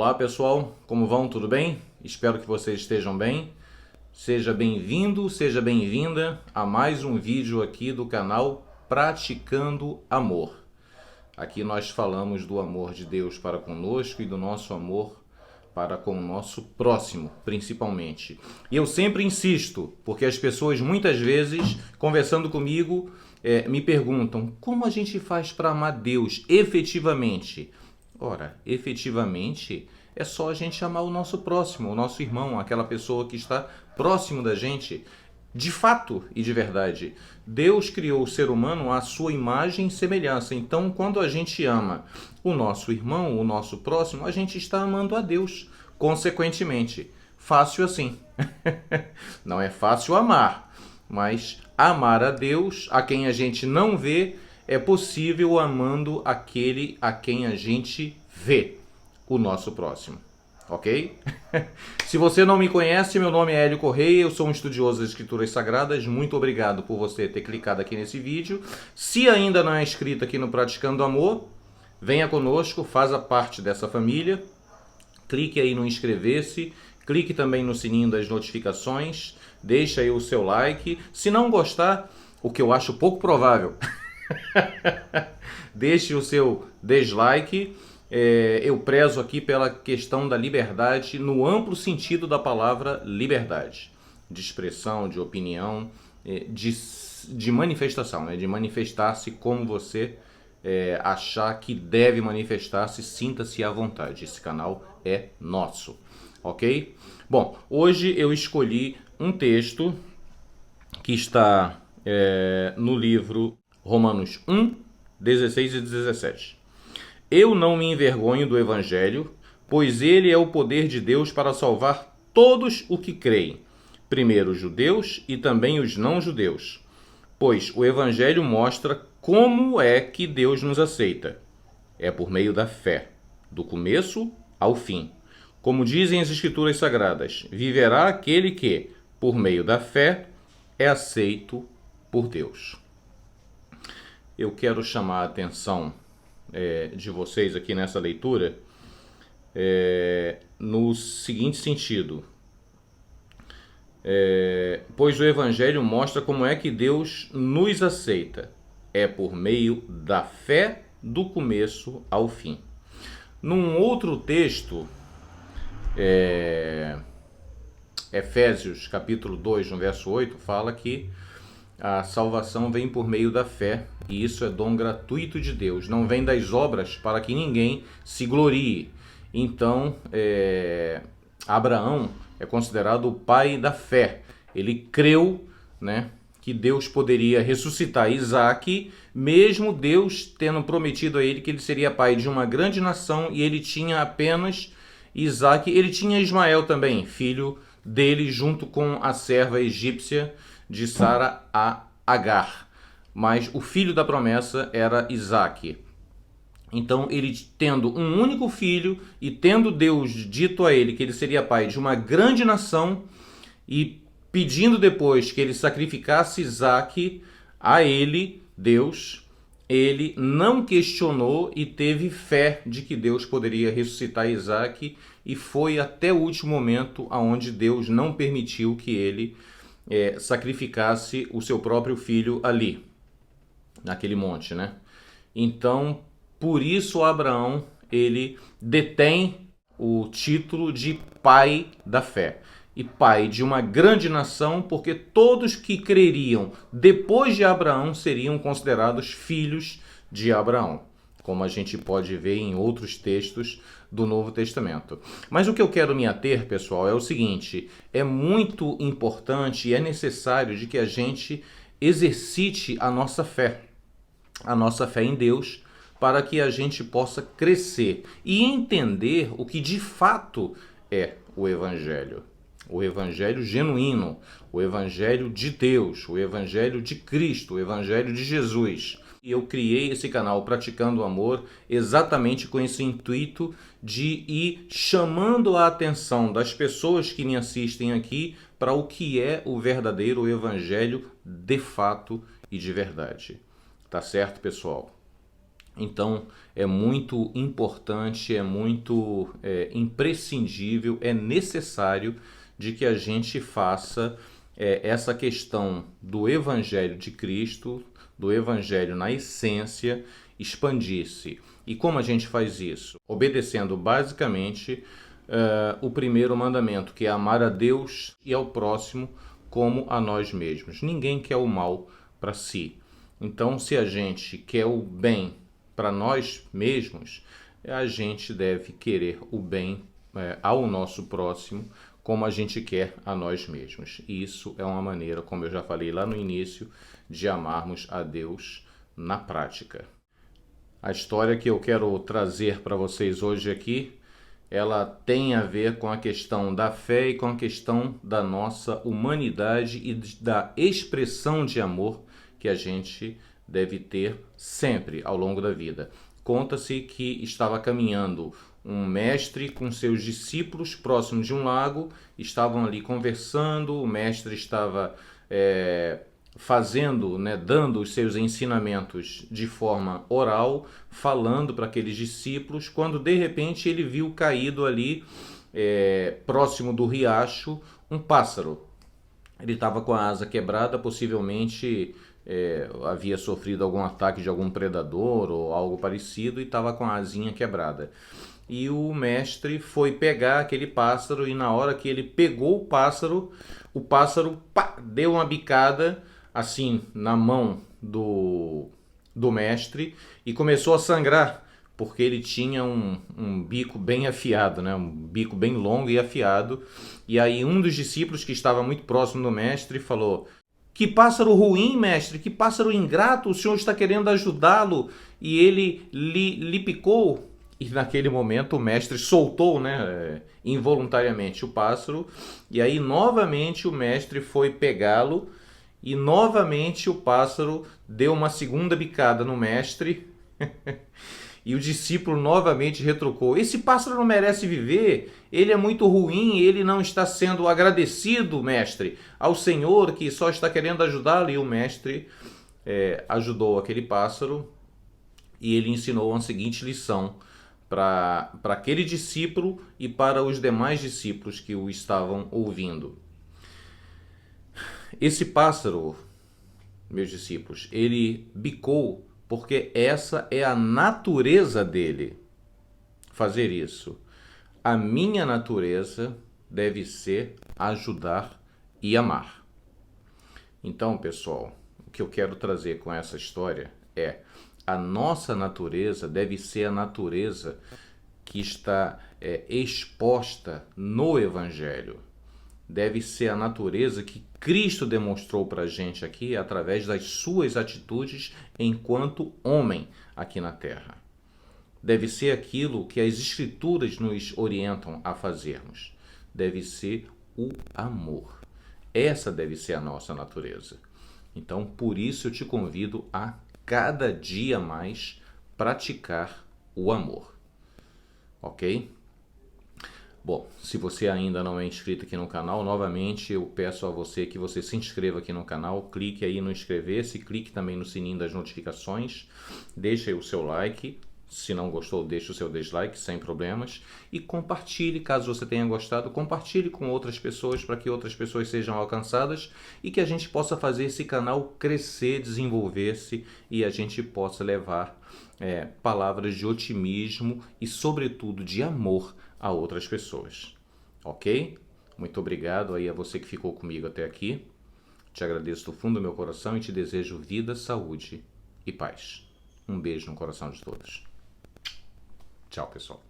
Olá pessoal, como vão? Tudo bem? Espero que vocês estejam bem. Seja bem-vindo, seja bem-vinda a mais um vídeo aqui do canal Praticando Amor. Aqui nós falamos do amor de Deus para conosco e do nosso amor para com o nosso próximo, principalmente. E eu sempre insisto, porque as pessoas muitas vezes, conversando comigo, me perguntam como a gente faz para amar Deus efetivamente. Ora, efetivamente é só a gente amar o nosso próximo, o nosso irmão, aquela pessoa que está próximo da gente. De fato e de verdade, Deus criou o ser humano à sua imagem e semelhança. Então, quando a gente ama o nosso irmão, o nosso próximo, a gente está amando a Deus, consequentemente. Fácil assim. Não é fácil amar, mas amar a Deus, a quem a gente não vê, é possível amando aquele a quem a gente vê, o nosso próximo. Ok? Se você não me conhece, meu nome é Hélio Correia, eu sou um estudioso das Escrituras Sagradas. Muito obrigado por você ter clicado aqui nesse vídeo. Se ainda não é inscrito aqui no Praticando Amor, venha conosco, faça parte dessa família. Clique aí no inscrever-se, clique também no sininho das notificações, deixa aí o seu like. Se não gostar, o que eu acho pouco provável, deixe o seu dislike. Eu prezo aqui pela questão da liberdade no amplo sentido da palavra liberdade, de expressão, de opinião, de manifestação, né? De manifestar-se como você achar que deve manifestar-se, sinta-se à vontade. Esse canal é nosso, ok? Bom, hoje eu escolhi um texto que está no livro Romanos 1, 16 e 17. Eu não me envergonho do Evangelho, pois ele é o poder de Deus para salvar todos os que creem, primeiro os judeus e também os não-judeus. Pois o Evangelho mostra como é que Deus nos aceita. É por meio da fé, do começo ao fim. Como dizem as Escrituras Sagradas, viverá aquele que, por meio da fé, é aceito por Deus. Eu quero chamar a atenção de vocês aqui nessa leitura no seguinte sentido. Pois o Evangelho mostra como é que Deus nos aceita. É por meio da fé do começo ao fim. Num outro texto, Efésios capítulo 2, no verso 8, fala que a salvação vem por meio da fé, e isso é dom gratuito de Deus. Não vem das obras para que ninguém se glorie. Então, Abraão é considerado o pai da fé. Ele creu, né, que Deus poderia ressuscitar Isaque, mesmo Deus tendo prometido a ele que ele seria pai de uma grande nação, e ele tinha apenas Isaque. Ele tinha Ismael também, filho dele, junto com a serva egípcia de Sara, a Agar. Mas o filho da promessa era Isaque. Então, ele tendo um único filho e tendo Deus dito a ele que ele seria pai de uma grande nação e pedindo depois que ele sacrificasse Isaque a ele, Deus, ele não questionou e teve fé de que Deus poderia ressuscitar Isaque, e foi até o último momento aonde Deus não permitiu que ele sacrificasse o seu próprio filho ali, naquele monte, né? Então, por isso Abraão, ele detém o título de pai da fé e pai de uma grande nação, porque todos que creriam depois de Abraão seriam considerados filhos de Abraão, como a gente pode ver em outros textos do Novo Testamento. Mas o que eu quero me ater, pessoal, é o seguinte: é muito importante e é necessário de que a gente exercite a nossa fé em Deus, para que a gente possa crescer e entender o que de fato é o Evangelho. O Evangelho genuíno, o Evangelho de Deus, o Evangelho de Cristo, o Evangelho de Jesus. E eu criei esse canal Praticando Amor exatamente com esse intuito de ir chamando a atenção das pessoas que me assistem aqui para o que é o verdadeiro Evangelho de fato e de verdade. Tá certo, pessoal? Então é muito importante, é muito imprescindível, é necessário de que a gente faça essa questão do Evangelho de Cristo, do Evangelho na essência, expandir-se. E como a gente faz isso? Obedecendo basicamente o primeiro mandamento, que é amar a Deus e ao próximo como a nós mesmos. Ninguém quer o mal para si. Então, se a gente quer o bem para nós mesmos, a gente deve querer o bem ao nosso próximo como a gente quer a nós mesmos. E isso é uma maneira, como eu já falei lá no início, de amarmos a Deus na prática. A história que eu quero trazer para vocês hoje aqui, ela tem a ver com a questão da fé e com a questão da nossa humanidade e da expressão de amor que a gente deve ter sempre ao longo da vida. Conta-se que estava caminhando um mestre com seus discípulos próximo de um lago, estavam ali conversando, o mestre estava fazendo, dando os seus ensinamentos de forma oral, falando para aqueles discípulos, quando de repente ele viu caído ali, próximo do riacho, um pássaro. Ele estava com a asa quebrada, possivelmente havia sofrido algum ataque de algum predador ou algo parecido e estava com a asinha quebrada. E o mestre foi pegar aquele pássaro e na hora que ele pegou o pássaro deu uma bicada assim na mão do mestre e começou a sangrar, porque ele tinha um bico bem afiado, um bico bem longo e afiado. E aí um dos discípulos que estava muito próximo do mestre falou: "Que pássaro ruim, mestre, que pássaro ingrato, o senhor está querendo ajudá-lo e ele lhe picou." E naquele momento o mestre soltou, involuntariamente o pássaro. E aí novamente o mestre foi pegá-lo e novamente o pássaro deu uma segunda bicada no mestre. E o discípulo novamente retrucou: "Esse pássaro não merece viver, ele é muito ruim, ele não está sendo agradecido, mestre, ao Senhor que só está querendo ajudá-lo." E o mestre ajudou aquele pássaro e ele ensinou a seguinte lição para aquele discípulo e para os demais discípulos que o estavam ouvindo. Esse pássaro, meus discípulos, ele bicou porque essa é a natureza dele, fazer isso. A minha natureza deve ser ajudar e amar. Então, pessoal, o que eu quero trazer com essa história é: a nossa natureza deve ser a natureza que está exposta no Evangelho. Deve ser a natureza que Cristo demonstrou para a gente aqui através das suas atitudes enquanto homem aqui na Terra. Deve ser aquilo que as Escrituras nos orientam a fazermos. Deve ser o amor. Essa deve ser a nossa natureza. Então, por isso eu te convido a cada dia mais praticar o amor. Ok? Bom, se você ainda não é inscrito aqui no canal, novamente eu peço a você que você se inscreva aqui no canal, clique aí no inscrever-se, clique também no sininho das notificações, deixe aí o seu like, se não gostou, deixe o seu dislike, sem problemas, e compartilhe, caso você tenha gostado, compartilhe com outras pessoas para que outras pessoas sejam alcançadas e que a gente possa fazer esse canal crescer, desenvolver-se e a gente possa levar palavras de otimismo e, sobretudo, de amor a outras pessoas. Ok? Muito obrigado aí a você que ficou comigo até aqui. Te agradeço do fundo do meu coração e te desejo vida, saúde e paz. Um beijo no coração de todos. Tchau, pessoal.